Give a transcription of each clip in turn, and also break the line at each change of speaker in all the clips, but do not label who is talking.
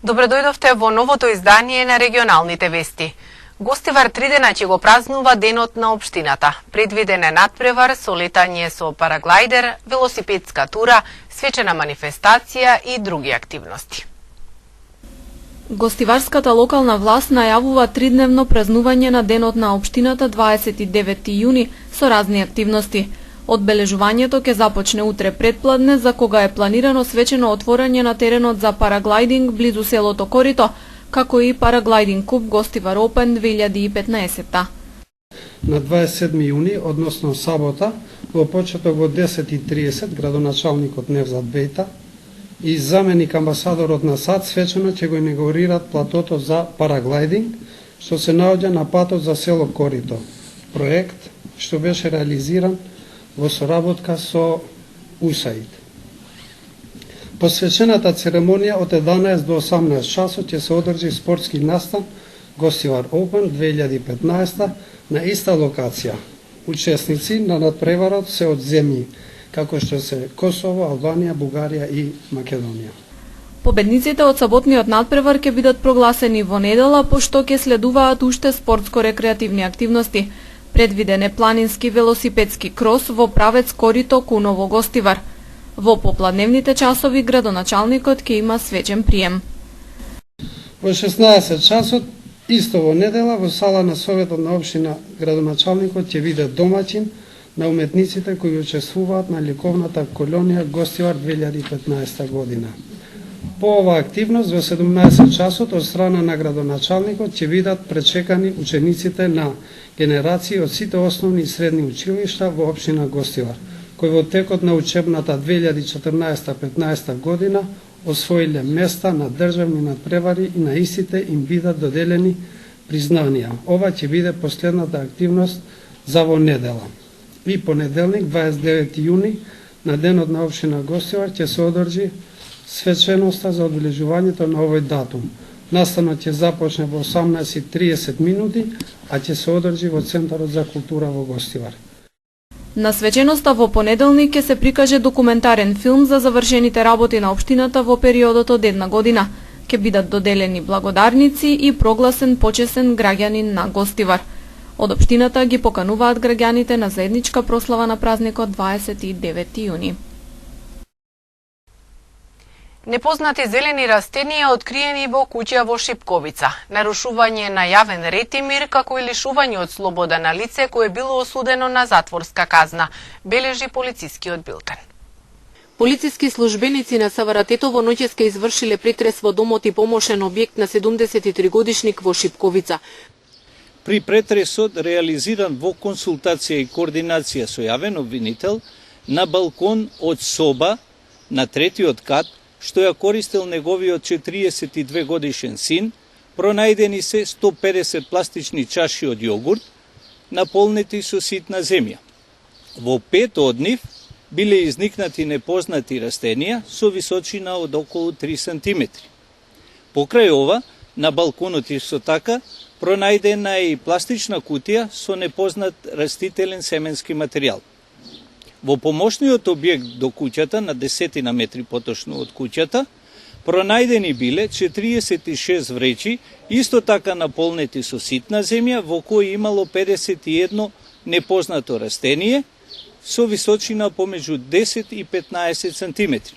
Добре дојдовте во новото издание на регионалните вести. Гостивар 3 дена ќе го празнува денот на општината. Предвиден е натпревар со летање со параглайдер, велосипедска тура, свечена манифестација и други активности.
Гостиварската локална власт најавува 3-дневно празнување на денот на општината 29 јуни со разни активности. Одбележувањето ќе започне утре предпладне, за кога е планирано свечено отворање на теренот за параглайдинг близу селото Корито, како и параглайдинг куп Гостивар Опен 2015.
На 27 јуни, односно сабота, во почеток во 10:30, градоначалникот Невзат Бејта и заменик амбасадорот на САД свечено ќе го инаугурираат платото за параглайдинг, што се наоѓа на патот за село Корито. Проект што беше реализиран во соработка со УСАИД. Посвечената церемонија од 11 до 18 часот ќе се одржи спортски настан Гостивар Опен 2015 на иста локација. Учесници на надпреварот се од земји како што се Косово, Албанија, Бугарија и Македонија.
Победниците од саботниот надпревар ќе бидат прогласени во недела, пошто ќе следуваат уште спортско-рекреативни активности. Предвиден е планински велосипедски крос во правец Корито Куново Гостивар. Во попладневните часови градоначалникот ќе има свечен прием.
Во 16 часот, исто во недела, во сала на Советот на општина градоначалникот ќе биде домаќин на уметниците кои учествуваат на ликовната колонија Гостивар 2015 година. По оваа активност во 17 часот од страна на градоначалникот ќе бидат пречекани учениците на генерации од сите основни и средни училишта во општина Гостивар, кои во текот на учебната 2014-15 година освоиле места на државни надпревари и на истите им бидат доделени признанија. Ова ќе биде последната активност за во недела. И понеделник, 29 јуни, на денот на општина Гостивар ќе се одржи свеченоста за одбележувањето на овој датум. Настанот ќе започне во 18:30 минути, а ќе се одржи во Центарот за култура во Гостивар.
На свеченоста во понеделник ќе се прикаже документарен филм за завршените работи на општината во периодот од една година. Ќе бидат доделени благодарници и прогласен почесен граѓанин на Гостивар. Од општината ги покануваат граѓаните на заедничка прослава на празникот 29 јуни.
Непознати зелени растенија откриени во куќа во Шипковица. Нарушување на јавен ред и мир, како и лишување од слобода на лице кое било осудено на затворска казна, бележи полицискиот билтен.
Полициски службеници на СВР Тетово ноќеска извршиле претрес во домот и помошен објект на 73-годишник во Шипковица.
При претресот, реализиран во консултација и координација со јавен обвинител, на балкон од соба на третиот кат, што ја користел неговиот 42 годишен син, пронајдени се 150 пластични чаши од јогурт, наполнети со ситна земја. Во 5 од нив биле изникнати непознати растенија со височина од околу 3 см. Покрај ова, на балконот исто така, пронајдена е и пластична кутија со непознат растителен семенски материјал. Во помошниот објект до куќата, на 10 метри поточно од куќата, пронајдени биле 46 вречи, исто така наполнети со ситна земја, во кои имало 51 непознато растение, со височина помеѓу 10 и 15 сантиметри.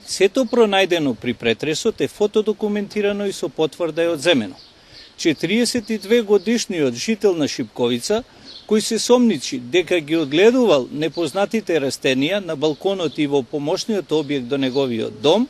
Сето пронајдено при претресот е фотодокументирано и со потврда е одземено. 42 годишниот жител на Шипковица, кој се сомничи дека ги одгледувал непознатите растенија на балконот и во помошниот објект до неговиот дом,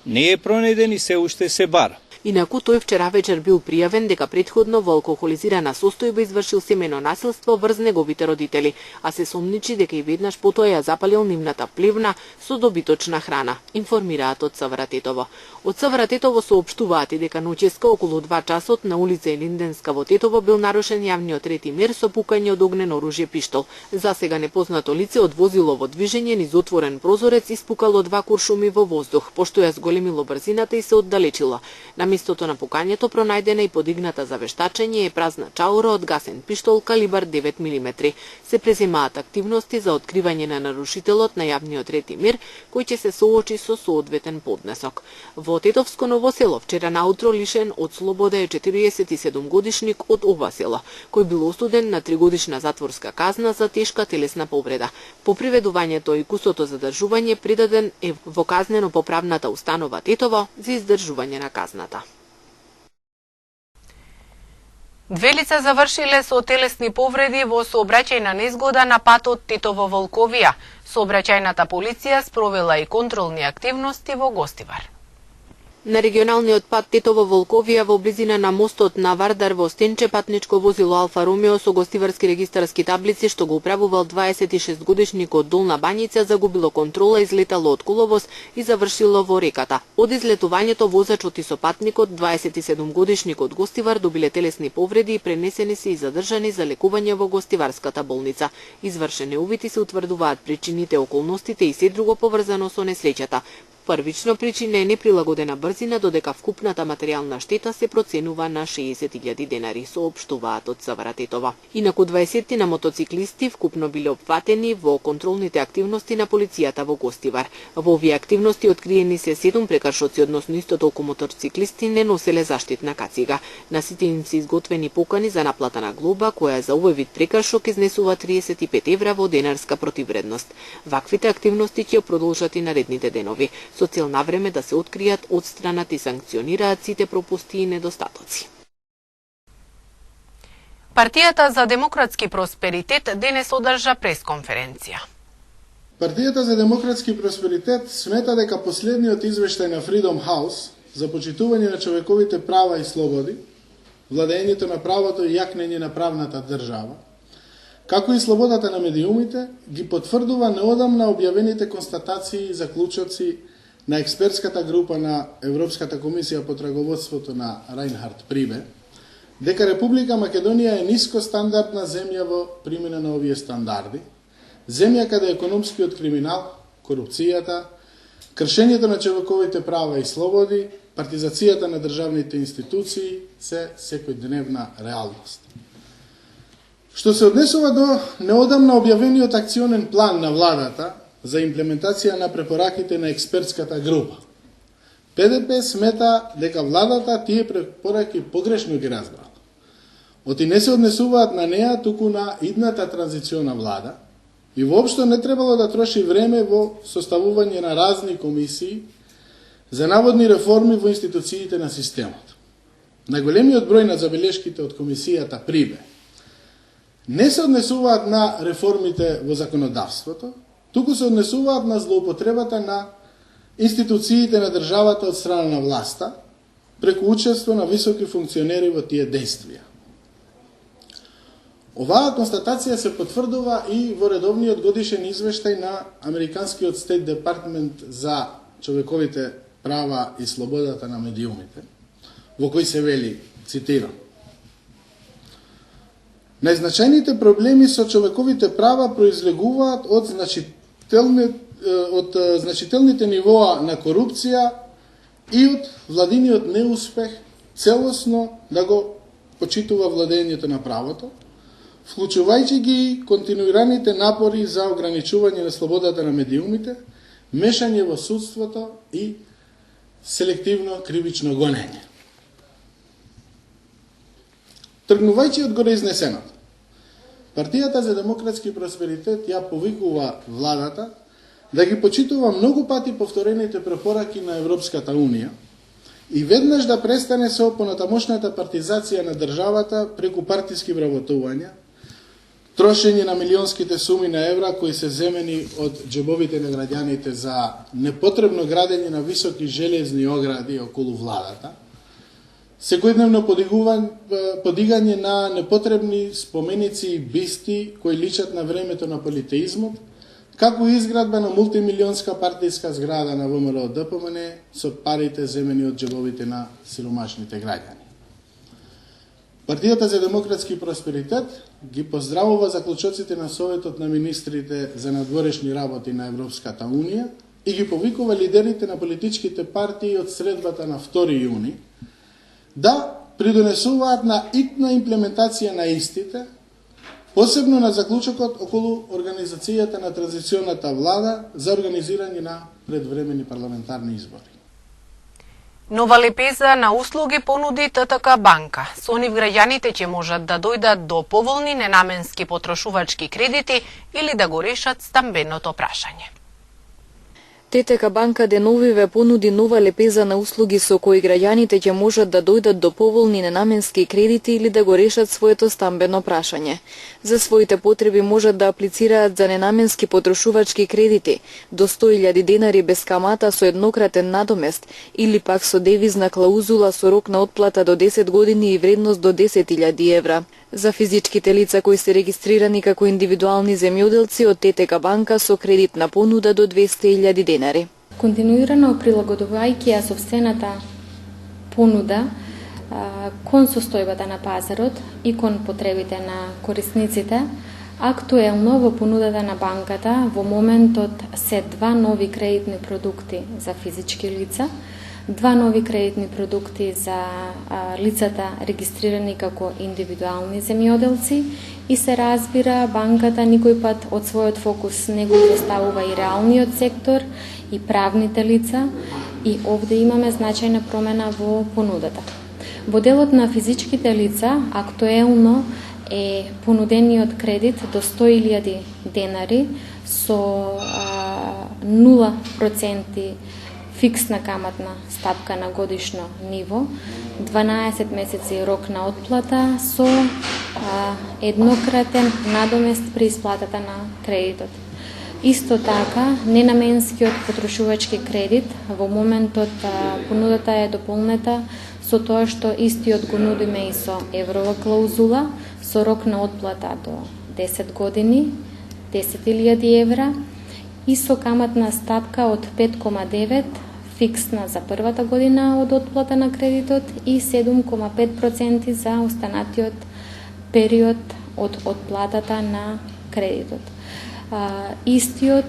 не е пронајден и се уште се бара.
Инаку тој вчера вечер бил пријавен дека претходно во алкохолизирана состојба извршил семено насилство врз неговите родители, а се сомничи дека и веднаш потоа ја запалил нивната плевна со добиточна храна, информираат од СВР Тетово. Од СВР Тетово соопштуваат и дека ноќеска околу 2 часот на улица Елинденска во Тетово бил нарушен јавниот ред и мир со пукање од огнено оружје пиштол. За сега непознато лице од возило во движење низ отворен прозорец испукало 2 куршуми во воздух, пошто ја зголемило брзината и се оддалечило. На местото на покањето пронајдена и подигната за вештачење е празна чаура од гасен пиштол калибар 9 мм. Се преземаат активности за откривање на нарушителот на јавниот ред и мир, кој ќе се соочи со соодветен поднесок. Во Тетовско Ново село вчера наутро лишен од слобода е 47-годишник од ова село, кој бил осуден на 3-годишна затворска казна за тешка телесна повреда. По приведувањето и кусото задржување придаден е во казнено-поправната установа Тетово за издржување на казната.
Две лица завршиле со телесни повреди во сообраќајна незгода на патот Тетово-Волковија. Сообраќајната полиција спровела и контролни активности во Гостивар.
На регионалниот пат Тетово-Волковија во близина на мостот на Вардар во Стенче патничко возило Алфа Ромео со гостиварски регистарски таблици што го управувал 26-годишник од Долна Бањица загубило контрола, излетало од коловоз и завршило во реката. Од излетувањето возачот и сопатникот 27-годишник од Гостивар добиле телесни повреди и пренесени се и задржани за лекување во Гостиварската болница. Извршени увити се утврдуваат причините, околностите и се друго поврзано со несреќата. Првично причина е неприлагодена брзина, додека вкупната материјална штета се проценува на 60.000 денари, соопштуваат од СВР Тетово. Инаку 20 на мотоциклисти вкупно биле опфатени во контролните активности на полицијата во Гостивар. Во овие активности откриени се 7 прекршоци, односно исто толку мотоциклисти не носеле заштитна кацига. На сите им се изготвени покани за наплата на глоба, која за овој вид прекршок изнесува 35 евра во денарска противредност. Ваквите активности ќе продолжат и наредните денови, со цел на време да се откријат, отстранат и санкционираат сите пропусти и недостатоци.
Партијата за демократски просперитет денес одржа пресконференција.
Партијата за демократски просперитет смета дека последниот извештај на Freedom House за почитување на човековите права и слободи, владењето на правото и јакнење на правната држава, како и слободата на медиумите, ги потврдува неодамна објавените констатации и заклучоци на експертската група на Европската комисија под раководството на Райнхард Прибе, дека Република Македонија е ниско стандардна земја во примена на овие стандарди, земја каде економскиот криминал, корупцијата, кршењето на човековите права и слободи, партизацијата на државните институции се секојдневна реалност. Што се однесува до неодамна објавениот акционен план на владата за имплементација на препораките на експертската група, ПДП смета дека владата тие препораки погрешно ги разбрала. Оти не се однесуваат на неа, туку на идната транзициона влада и воопшто не требало да троши време во составување на разни комисии за наводни реформи во институциите на системот. Најголемиот број на забелешките од комисијата Прибе не се однесуваат на реформите во законодавството, туку се однесуваат на злоупотребата на институциите на државата од страна на власта, преку учество на високи функционери во тие действија. Оваа констатација се потврдува и во редовниот годишен извештај на Американскиот Стейт Департмент за човековите права и слободата на медиумите, во кој се вели, цитирам: најзначајните проблеми со човековите права произлегуваат од значителните нивоа на корупција и од владиниот неуспех целосно да го почитува владењето на правото, вклучувајќи ги континуираните напори за ограничување на слободата на медиумите, мешање во судството и селективно кривично гонење. Тргнувајќи од горе изнесеното, Партијата за демократски просперитет ја повикува владата да ги почитува многу пати повторените препораки на Европската Унија и веднаш да престане со понатамошната партизација на државата преку партиски вработувања, трошење на милионските суми на евра кои се земени од џебовите на граѓаните за непотребно градење на високи железни огради околу владата, секојдневно подигање на непотребни споменици и бисти кои личат на времето на политеизмот, како и изградба на мултимилионска партиска зграда на ВМРО ДПМН со парите земени од џебовите на сиромашните граѓани. Партијата за демократски просперитет ги поздравува заклучоците на Советот на министрите за надворешни работи на Европската Унија и ги повикува лидерите на политичките партии од средбата на 2 јуни да придонесуваат на итна имплементација на истите, посебно на заклучокот околу организацијата на транзиционата влада за организирање на предвремени парламентарни избори.
Нова лепеза на услуги понуди ТТК банка. Со нив граѓаните ќе можат да дојдат до поволни ненаменски потрошувачки кредити или да го решат стамбеното прашање.
ТТК банка деновиве понуди нова лепеза на услуги со кои граѓаните ќе можат да дојдат до поволни ненаменски кредити или да го решат своето стамбено прашање. За своите потреби можат да аплицираат за ненаменски потрошувачки кредити до 100.000 денари без камата со еднократен надомест или пак со девизна клаузула со рок на отплата до 10 години и вредност до 10.000 евра. За физичките лица кои се регистрирани како индивидуални земјоделци од ТТК банка со кредитна понуда до 200.000 денари.
Континуирано прилагодувајќи ја собствената понуда кон состојбата на пазарот и кон потребите на корисниците, актуелно во понудата на банката во моментот се 2 нови кредитни продукти за физички лица, 2 нови кредитни продукти за лицата регистрирани како индивидуални земјоделци и се разбира банката никој пат од својот фокус не го поставува и реалниот сектор и правните лица и овде имаме значајна промена во понудата. Во делот на физичките лица актуелно е понудениот кредит до 100.000 денари со 0% фиксна каматна стапка на годишно ниво, 12 месеци рок на отплата со еднократен надомест при исплатата на кредитот. Исто така, ненаменскиот потрошувачки кредит во моментот понудата е дополнета со тоа што истиот го нудиме и со еврова клаузула, со рок на отплата до 10 години, 10.000 евра и со каматна стапка од 5,9 фиксна за првата година од отплата на кредитот и 7,5% за останатиот период од отплатата на кредитот. Истиот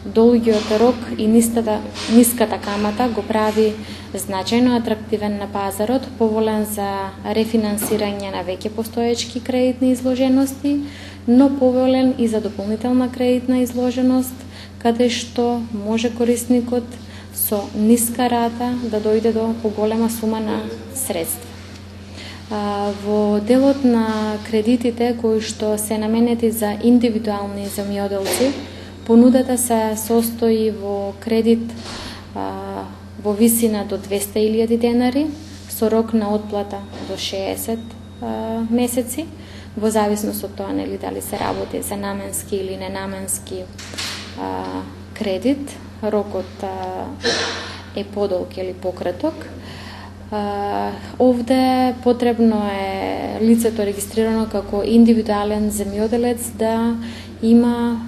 долгиот рок и ниската камата го прави значајно атрактивен на пазарот, поволен за рефинансирање на веќе постоечки кредитни изложености, но поволен и за дополнителна кредитна изложеност, каде што може корисникот со ниска рата да дојде до поголема сума на средства. Во делот на кредитите кои што се наменети за индивидуални земјоделци, понудата се состои во кредит во висина до 200.000 денари со рок на отплата до 60 месеци, во зависност од тоа дали се работи за наменски или ненаменски кредит. Рокот е подолг или пократок. Овде потребно е лицето регистрирано како индивидуален земјоделец да има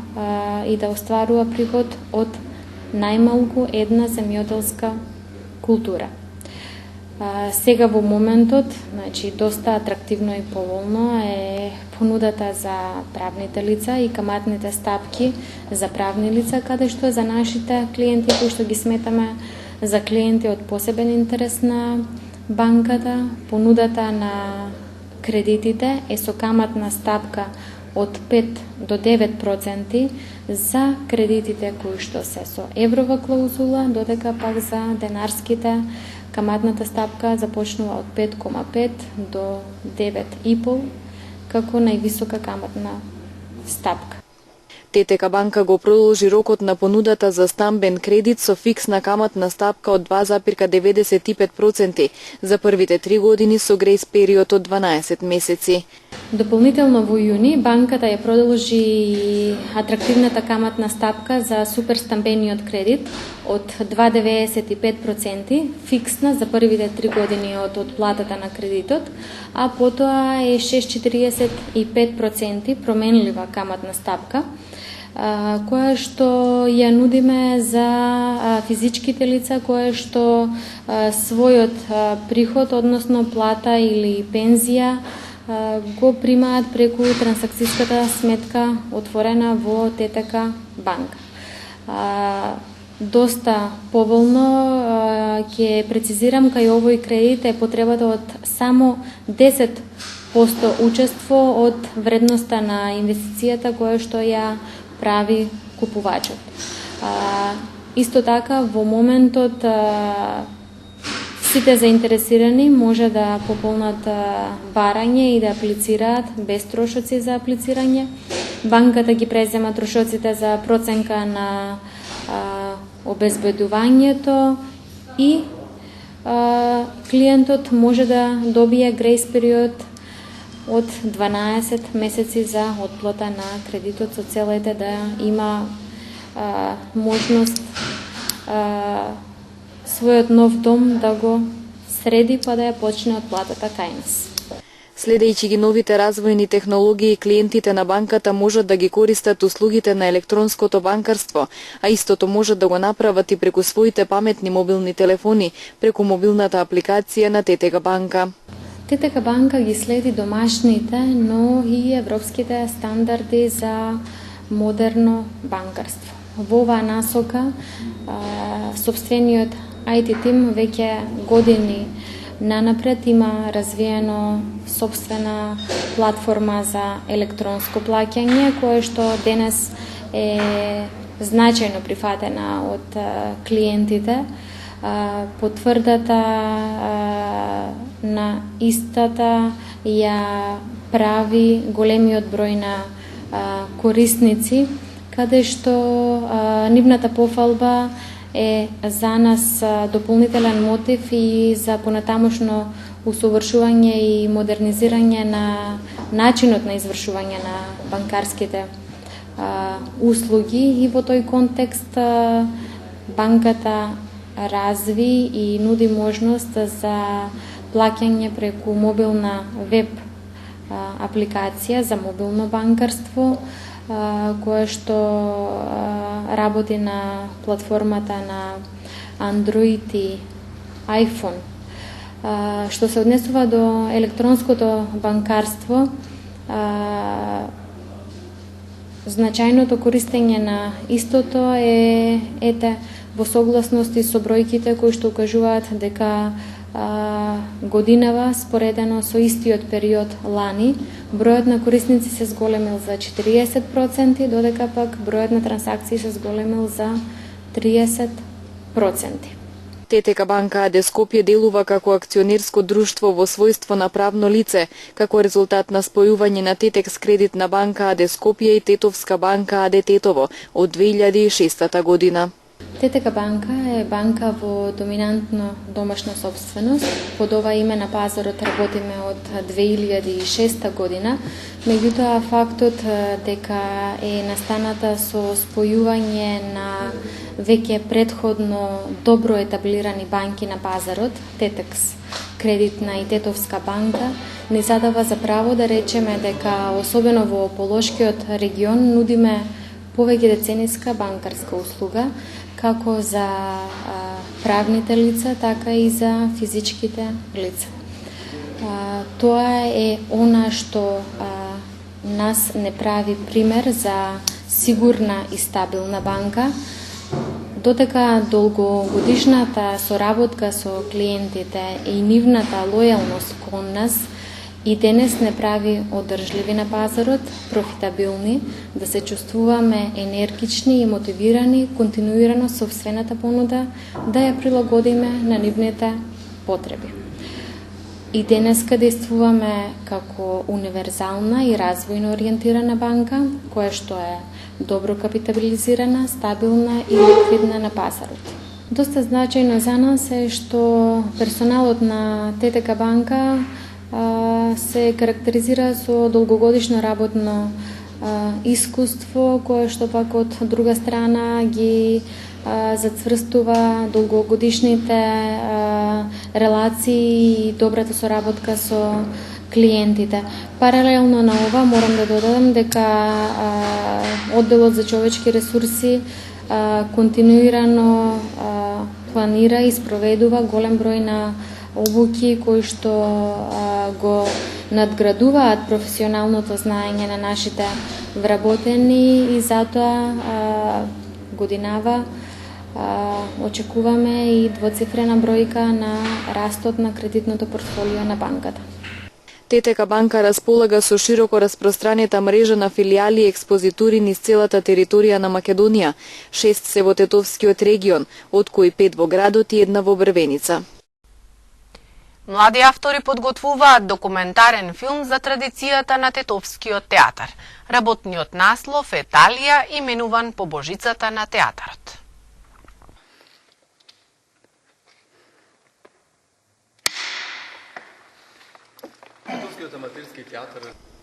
и да остварува приход од најмалку една земјоделска култура. Сега во моментот, значи доста атрактивно и поволно е понудата за правните лица и каматните стапки за правни лица, каде што за нашите клиенти кои што ги сметаме за клиенти од посебен интерес на банката, понудата на кредитите е со каматна стапка од 5 до 9% за кредитите кои што се со еврова клаузула, додека пак за денарските каматната стапка започнува од 5,5 до 9,5 како највисока каматна стапка.
ТТК банка го продолжи рокот на понудата за стамбен кредит со фиксна каматна стапка од 2,95% за првите 3 години со грејс период од 12 месеци.
Дополнително во јуни банката ја продолжи атрактивната каматна стапка за суперстамбениот кредит од 2,95% фиксна за првите 3 години од отплатата на кредитот, а потоа е 6,45% променлива каматна стапка, која што ја нудиме за физичките лица која што својот приход, односно плата или пензија, го примаат преку трансакцијската сметка отворена во ТТК банка. доста поволно. Ќе прецизирам кај овој кредит е потребата од само 10% учество од вредноста на инвестицијата која што ја прави купувачот. Исто така, во моментот сите заинтересирани може да пополнат барање и да аплицираат без трошоци за аплицирање. Банката ги презема трошоците за проценка на обезбедувањето и клиентот може да добие грейс период од 12 месеци за отплата на кредитот со целите да има можност својот нов дом да го среди па да ја почне отплатата кај нас.
Следејќи ги новите развојни технологии, клиентите на банката можат да ги користат услугите на електронското банкарство, а истото можат да го направат и преку своите паметни мобилни телефони, преку мобилната апликација на ТТК банка.
ТТК банка ги следи домашните, но и европските стандарди за модерно банкарство. Во оваа насока, сопствениот IT тим веќе години нанапред има развиено сопствена платформа за електронско плаќање, кое што денес е значајно прифатена од клиентите. Потврдата на истата ја прави големиот број на корисници, каде што нивната пофалба е за нас дополнителен мотив и за понатамошно усовршување и модернизирање на начинот на извршување на банкарските услуги, и во тој контекст банката разви и нуди можност за плаќање преку мобилна веб апликација за мобилно банкарство, кое што работи на платформата на Android и iPhone. Што се однесува до електронското банкарство, значајното користење на истото е во согласности со бројките кои што укажуваат дека годинава споредено со истиот период лани, бројот на корисници се зголемил за 40%, додека пак бројот на трансакции се зголемил за 30%.
ТТК банка АД Скопје делува како акционерско друштво во својство на правно лице, како резултат на спојување на Тетекс кредитна банка АД Скопје и Тетовска банка АД Тетово од 2006 година.
ТТК банка е банка во доминантно домашна собственост. Под ова име на пазарот работиме од 2006 година. Меѓутоа, фактот дека е настаната со спојување на веќе предходно добро етаблирани банки на пазарот, Тетекс кредитна и Тетовска банка, ни задава за право да речеме дека особено во Полошкиот регион нудиме повеќе децениска банкарска услуга, како за правните лица, така и за физичките лица. Тоа е она што нас не прави пример за сигурна и стабилна банка, додека долгогодишната соработка со клиентите и нивната лојалност кон нас и денес не прави одржливи на пазарот, профитабилни, да се чувствуваме енергични и мотивирани континуирано собствената понуда да ја прилагодиме на нивните потреби. И денеска действуваме како универзална и развојно ориентирана банка, која што е добро капитализирана, стабилна и ликвидна на пазарот. Доста значајно за нас е што персоналот на ТТК банка се карактеризира со долгогодишно работно искуство, кое што пак од друга страна ги зацврстува долгогодишните релации и добрата соработка со клиентите. Паралелно на ова морам да додадам дека одделот за човечки ресурси континуирано планира и спроведува голем број на обуки кои што го надградуваат професионалното знаење на нашите вработени и затоа годинава очекуваме и двоцифрена бројка на растот на кредитното портфолио на банката.
ТТК банка располага со широко распространета мрежа на филијали и експозитури низ целата територија на Македонија. 6 се во Тетовскиот регион, од кои 5 во градот и 1 во Брвеница.
Млади автори подготвуваат документарен филм за традицијата на Тетовскиот театар. Работниот наслов е Талија, именуван по божицата на театарот.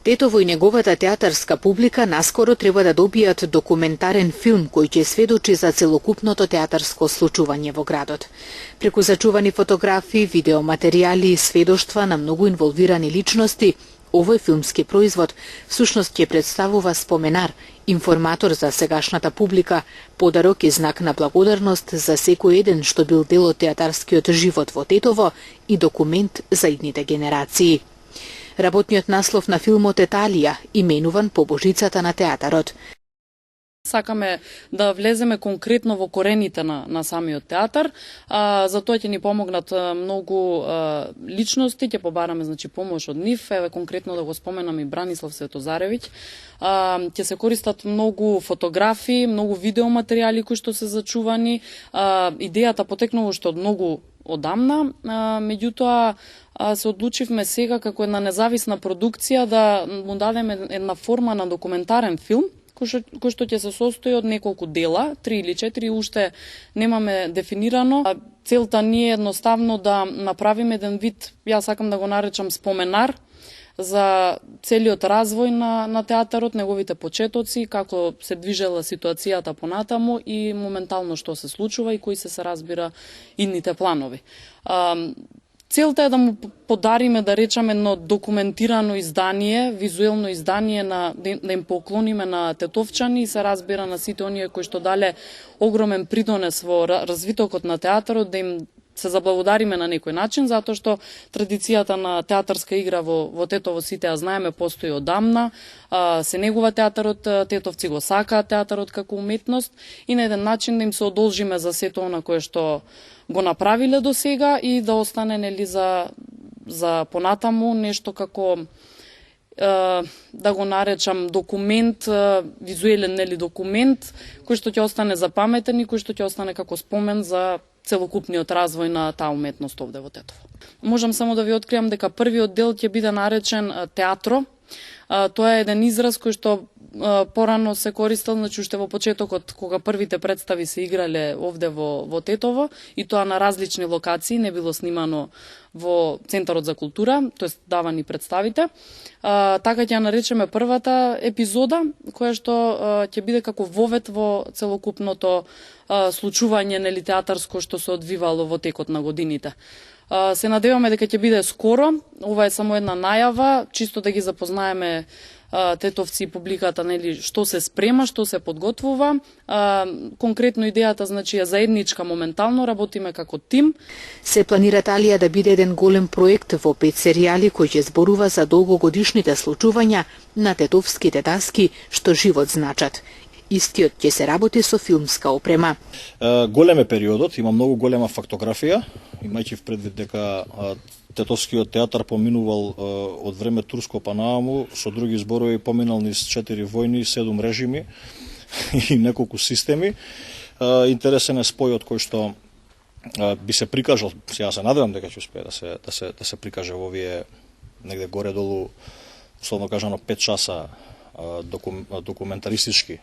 Тетово и неговата театарска публика наскоро треба да добијат документарен филм кој ќе сведочи за целокупното театарско случување во градот. Преку зачувани фотографии, видеоматеријали и сведоштва на многу инволвирани личности, овој филмски производ всушност ќе представува споменар, информатор за сегашната публика, подарок и знак на благодарност за секој еден што бил дел од театарскиот живот во Тетово и документ за идните генерации. Работниот наслов на филмот е Талија, именуван по божицата на театарот.
Сакаме да влеземе конкретно во корените на самиот театар, за тоа ќе ни помогнат многу личности, ќе побараме помош од нив, конкретно да го споменам и Бранислав Светозаревиќ. Ќе се користат многу фотографии, многу видеоматеријали кои што се зачувани. Идејата потекнува уште од многу одамна, меѓутоа се одлучивме сега како една независна продукција да му дадеме една форма на документарен филм, кој што ќе се состои од неколку дела, 3 или 4, уште немаме дефинирано. Целта ни е едноставно да направиме еден вид, јас сакам да го наречам споменар, за целиот развој на театарот, неговите почетоци, како се движела ситуацијата понатаму и моментално што се случува и кои се разбира идните планови. Целта е да му подариме, да речеме, едно документирано издание, визуелно издание, да им поклониме на тетовчани и се разбира на сите оние кои што дале огромен придонес во развитокот на театарот, да им се заблагодариме на некој начин, затоа што традицијата на театарска игра во Тетово сите ја знаеме, постои одамна, се негува театарот, тетовци го сакаат театарот како уметност и на еден начин да им се одолжиме за сето она кое што го направиле до сега и да остане нели за понатаму нешто како да го наречам документ, визуелен нели документ кој што ќе остане запаметен и кој што ќе остане како спомен за целокупниот развој на таа уметност овде во Тетово. Можам само да ви откриам дека првиот дел ќе биде наречен театро. Тоа е еден израз кој што порано се користел, значи уште во почетокот кога првите представи се играле овде во Тетово и тоа на различни локации, не било снимано во Центарот за култура, тоест давани представите. Така ќе ја наречеме првата епизода, која што ќе биде како вовет во целокупното случување нели театарско што се одвивало во текот на годините. Се надеваме дека ќе биде скоро, ова е само една најава, чисто да ги запознаеме тетовци и публиката нели што се спрема, што се подготвува. Конкретно идејата значи е заедничка, моментално работиме како тим.
Се планира Талија да биде еден голем проект во 5 серијали кој ќе зборува за долгогодишните случувања на тетовските даски што живот значат. Истиот ќе се работи со филмска опрема.
Голем е периодот, има многу голема фактографија, имајќи в предвид дека Тетовскиот театар поминувал од време турско па нааму, со други зборови поминал низ 4 војни, 7 режими и неколку системи. Интересен е спојот кој што би се прикажал, сега се надевам дека ќе успее да се прикаже во овие негде горе-долу, условно кажано 5 часа документаристички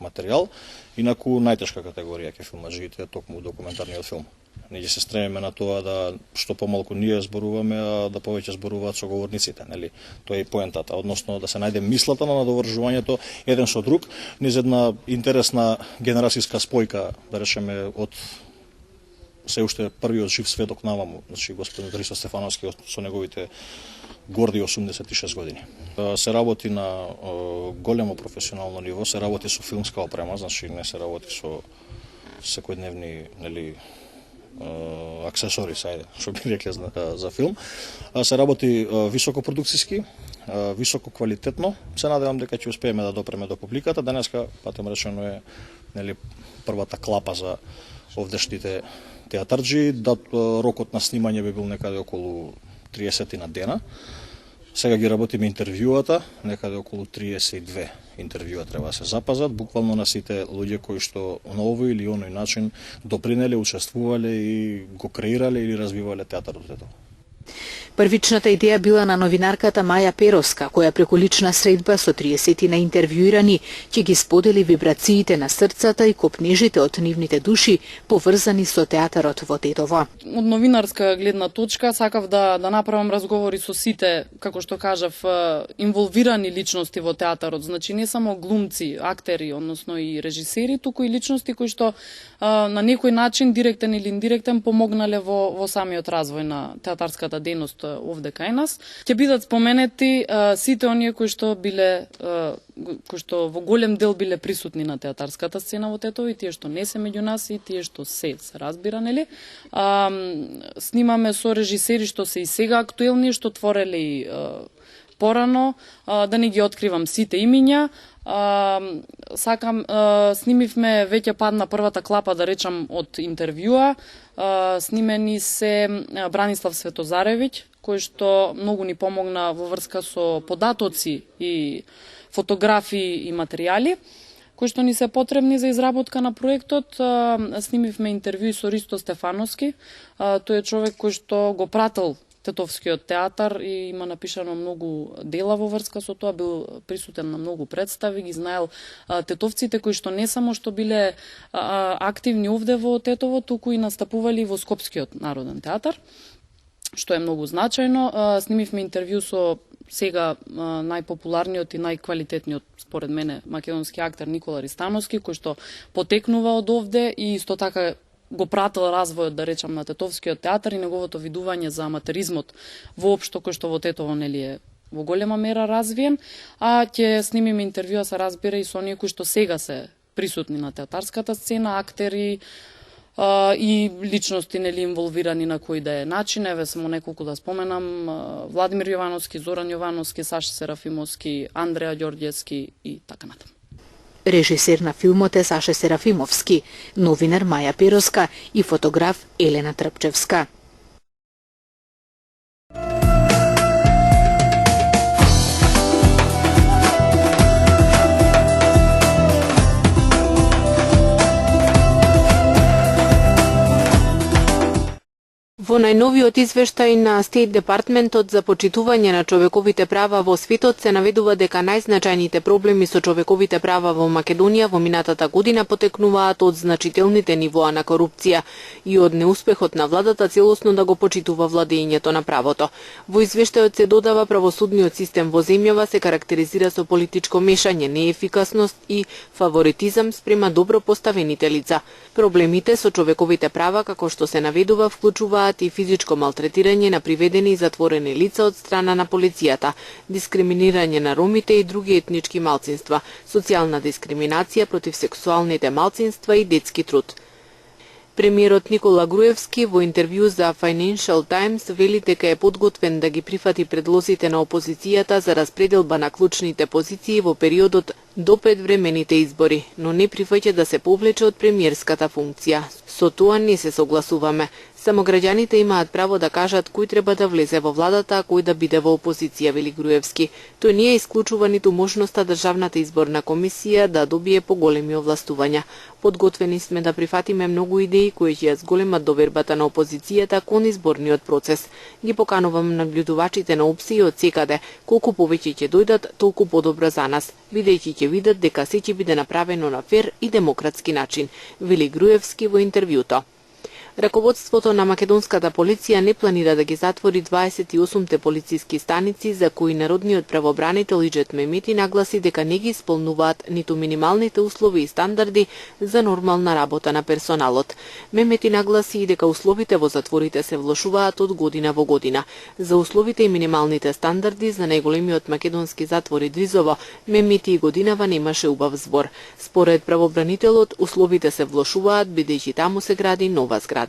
материјал, инаку најтешка категорија ќе филмаджиите токму документарниот филм. Ние се стремиме на тоа да што помалку ние зборуваме, а да повеќе зборуваат соговорниците, нели? Тоа е и поентата, односно да се најде мислата на надовржувањето еден со друг, низ една интересна генерацијска спојка, да речеме од се уште првиот жив сведок наваму, значи господин Христо Стефановски со неговите горди 86 години. Се работи на големо професионално ниво, се работи со филмска опрема, значи не се работи со секојдневни, нели, аксесори, што би рекле за филм. Се работи високопродукцијски, високо квалитетно. Се надевам дека ќе успееме да допреме до публиката. Денеска, патем речено, е нели првата клапа за овдешните театарџи, да рокот на снимање би бил некаде околу 30 на дена. Сега ги работиме интервјуата, некаде околу 32 интервјуа треба да се запазат, буквално на сите луѓе кои што на овој или оној начин допринеле, учествувале и го креирале или развивале театарот Тетово.
Првичната идеја била на новинарката Маја Пероска, која преку лична средба со 30 на интервјуирани ќе ги сподели вибрациите на срцата и копнежите од нивните души поврзани со театарот во Тетово.
Од новинарска гледна точка сакав да направам разговори со сите, како што кажав, инволвирани личности во театарот, значи не само глумци, актери, односно и режисери, туку и личности кои што на некој начин, директен или индиректен, помогнале во самиот развој на театарската дејност овде кај нас. Ќе бидат споменети сите оние кои што во голем дел биле присутни на театарската сцена во Тетово, и тие што не се меѓу нас, и тие што се разбира, нели? Снимаме со режисери што се и сега актуелни, што твореле и порано, да не ги откривам сите имиња. Снимивме, веќе падна првата клапа, да речам, од интервјуа. Снимени се Бранислав Светозаревиќ, кој што многу ни помогна во врска со податоци и фотографии и материјали, кои што ни се потребни за изработка на проектот. Снимивме интервјуи со Ристо Стефановски. Тој е човек кој што го прател Тетовскиот театар и има напишано многу дела во врска со тоа, бил присутен на многу представи, ги знаел тетовците кои што не само што биле активни овде во Тетово, туку и настапували во Скопскиот народен театар, што е многу значајно. Снимивме интервју со сега најпопуларниот и најквалитетниот, според мене, македонски актер Никола Ристановски, кој што потекнува од овде и исто така го пратил развојот, да речам, на Тетовскиот театар и неговото видување за аматеризмот воопшто, кој што во Тетово, нели, е во голема мера развиен. А ќе снимиме интервјуа, се разбира, и со оние кои што сега се присутни на театарската сцена, актери и личности, нели, инволвирани на кој да е начин. Еве само неколку да споменам: Владимир Јовановски, Зоран Јовановски, Саша Серафимовски, Андреа Ѓорѓевски и така натаму.
Режисер на филмот е Саша Серафимовски, новинар Маја Пероска и фотограф Елена Трпчевска. Во најновиот извештај на Стейт Департментот за почитување на човековите права во светот се наведува дека најзначајните проблеми со човековите права во Македонија во минатата година потекнуваат од значителните нивоа на корупција и од неуспехот на владата целосно да го почитува владењето на правото. Во извештајот се додава правосудниот систем во земјава се карактеризира со политичко мешање, неефикасност и фаворитизам спрема добро поставените лица. Проблемите со човековите права, како што се наведува, вклучуваат и физичко малтретирање на приведени и затворени лица од страна на полицијата, дискриминирање на ромите и други етнички малцинства, социјална дискриминација против сексуалните малцинства и детски труд. Премиерот Никола Груевски во интервју за Financial Times вели дека е подготвен да ги прифати предлозите на опозицијата за распределба на клучните позиции во периодот до предвремените избори, но не прифаќа да се повлече од премиерската функција. Со тоа не се согласуваме. Само граѓаните имаат право да кажат кој треба да влезе во владата, а кој да биде во опозиција, вели Груевски. Тој не исклучува ниту можноста Државната изборна комисија да добие поголеми овластувања. Подготвени сме да прифатиме многу идеи кои ќе ја зголемат довербата на опозицијата кон изборниот процес. Ги поканувам наблюдувачите на опции од секаде. Колку повеќе ќе дојдат, толку подобро за нас, бидејќи ќе видат дека се ќе биде направено на фер и демократски начин, вели Груевски во интервјуто. Раководството на македонската полиција не планира да ги затвори 28-те полициски станици за кои народниот правобранител Иџет Мемети нагласи дека не ги исполнуваат ниту минималните услови и стандарди за нормална работа на персоналот. Мемети нагласи и дека условите во затворите се влошуваат од година во година. За условите и минималните стандарди за најголемиот македонски затвор Идризово, Мемети и годинава немаше убав збор. Според правобранителот, условите се влошуваат бидејќи таму се гради нова зграда.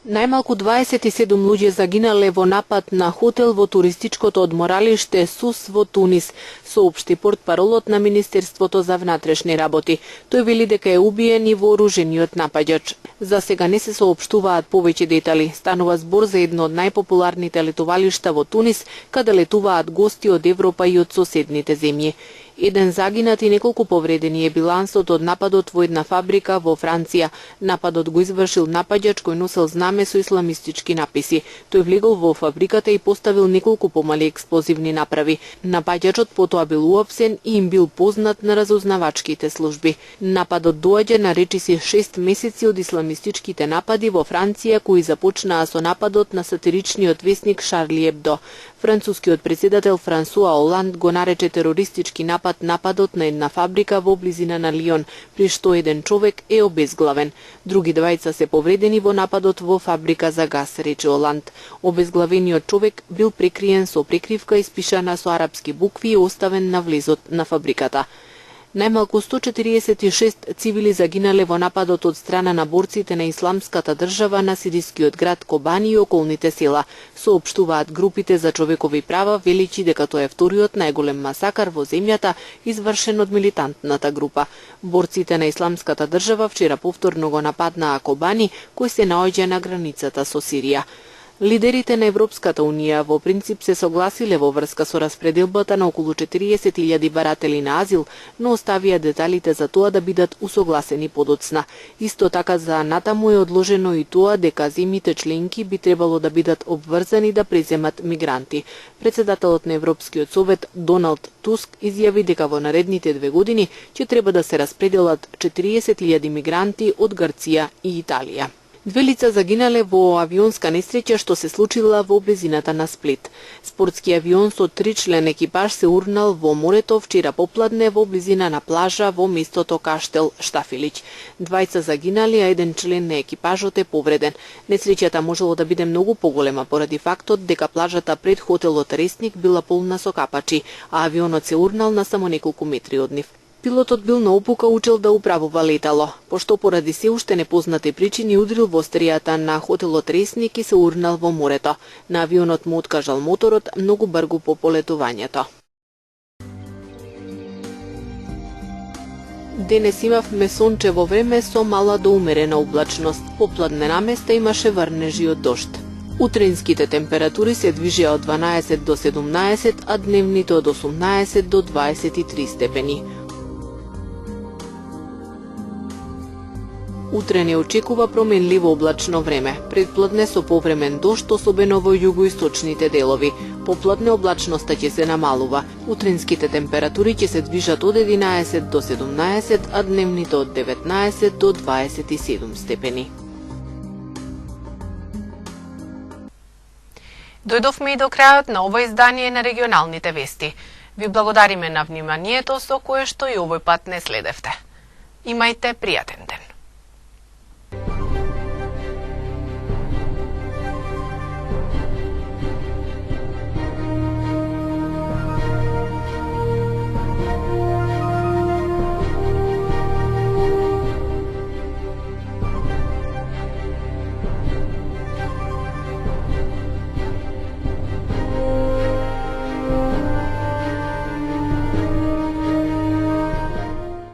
Најмалку 27 луѓе загинале во напад на хотел во туристичкото одморалиште Сус во Тунис, соопшти портпаролот на Министерството за внатрешни работи. Тој вели дека е убиен и вооружениот напаѓач. За сега не се соопштуваат повеќе детали. Станува збор за едно од најпопуларните летувалишта во Тунис, каде летуваат гости од Европа и од соседните земји. Еден загинат и неколку повредени е билансот од нападот во една фабрика во Франција. Нападот го извршил напаѓач кој носел знаме со исламистички написи. Тој влегол во фабриката и поставил неколку помали експлозивни направи. Напаѓачот потоа бил уапсен и им бил познат на разузнавачките служби. Нападот доаѓа на речиси 6 месеци од исламистичките напади во Франција кои започнаа со нападот на сатиричниот весник Шарли Ебдо. Францускиот председател Франсуа Оланд го нарече терористички нападот на една фабрика во близина на Лион, при што еден човек е обезглавен. Други двајца се повредени во нападот во фабрика за газ, рече Оланд. Обезглавениот човек бил прикриен со прикривка испишана со арапски букви и оставен на влезот на фабриката. Најмалку 146 цивили загинале во нападот од страна на борците на Исламската држава на сирискиот град Кобани и околните села. Соопштуваат групите за човекови права, величи дека тоа е вториот најголем масакар во земјата извршен од милитантната група. Борците на Исламската држава вчера повторно го нападнаа Кобани, кој се наоѓа на границата со Сирија. Лидерите на Европската Унија во принцип се согласиле во врска со распределбата на околу 40.000 баратели на азил, но оставија деталите за тоа да бидат усогласени подоцна. Исто така за натаму е одложено и тоа дека земјите членки би требало да бидат обврзани да преземат мигранти. Председателот на Европскиот совет Доналд Туск изјави дека во наредните 2 години ќе треба да се распределат 40.000 мигранти од Грција и Италија. 2 лица загинале во авионска несреќа што се случила во близината на Сплит. Спортски авион со 3-член екипаж се урнал во морето вчера попладне во близина на плажа во местото Каштел Штафилиќ. 2 загинале, а 1 член на екипажот е повреден. Несреќата можело да биде многу поголема поради фактот дека плажата пред хотелот Ресник била полна со капачи, а авионот се урнал на само неколку метри од нив. Пилотот бил на опука учел да управува летало, пошто поради се уште непознати причини удрил во старијата на хотелот Ресник и се урнал во морето. На авионот му откажал моторот многу брзо по полетувањето. Денес имавме сончево време со мала до умерена облачност. Попладне наместа имаше врнежи од дожд. Утринските температури се движеа од 12 до 17, а дневните од 18 до 23 степени. Утре не очекува променливо облачно време. Предпладне со повремен дожд, особено во југоисточните делови. Попладне облачноста ќе се намалува. Утринските температури ќе се движат од 11 до 17, а дневните од 19 до 27 степени.
Дојдовме и до крајот на ова издание на регионалните вести. Ви благодариме на вниманието со кое што и овој пат не следевте. Имајте пријатен ден.